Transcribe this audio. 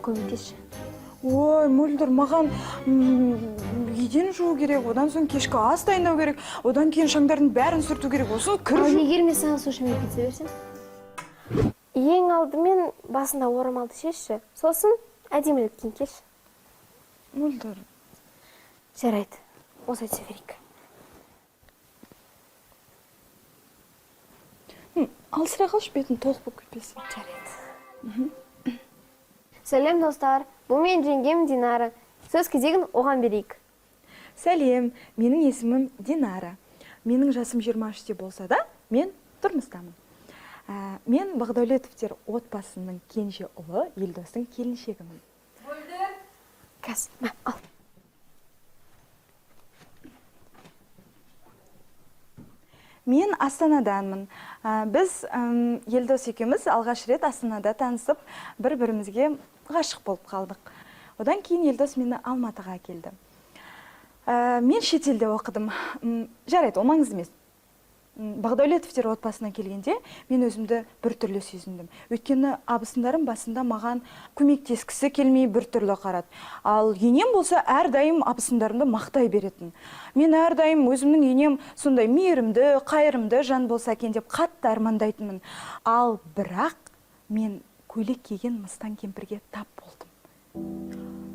көмектесші. Ой, мөлдір, маған еден жуу керек, одан соң кешкі ас дайындау керек, одан кейін шаңдардың бәрін сүрту керек, осын кір Ал жуу. егер мен саған суши мен пицца берсем? Ең алдымен басында орамалды шешші, сосын әдемілік киін келші. Мөлдір. Жарайды, осы айтса берейік. Алсыра қалшы, бетін толық болып кетпесін. Жарайды. Сәлем, достар. Бұл мен жеңгем Динара. Сөз кезегін оған берейік. Сәлем, менің есімім Динара. Менің жасым 23-те болса да, мен тұрмыстамын. Мен Бағдәулетовтер отбасының кенже ұлы, Елдостың келіншегімін. Кәз, мә, ал. Мен Астанаданмын. Біз Елдос екеуміз алғаш рет Астанада танысып, бір-бірімізге ғашық болып қалдық. Одан кейін Елдос мені Алматыға келді. Мен шетелде оқыдым. Жарайды, ол маңызды емес. Бағдәулетовтер отбасына келгенде мен өзімді біртүрлі сезіндім. Өйткені абысындарым басында маған көмектескісі келмей біртүрлі қарады. Ал енем болса әрдайым абысындарымды мақтай беретін. Мен әрдайым өзімнің енем сондай мейірімді, қайырымды жан болса екен деп қатты армандайтынмын. Ал бірақ мен көйлек киген мыстан кемпірге тап болдым.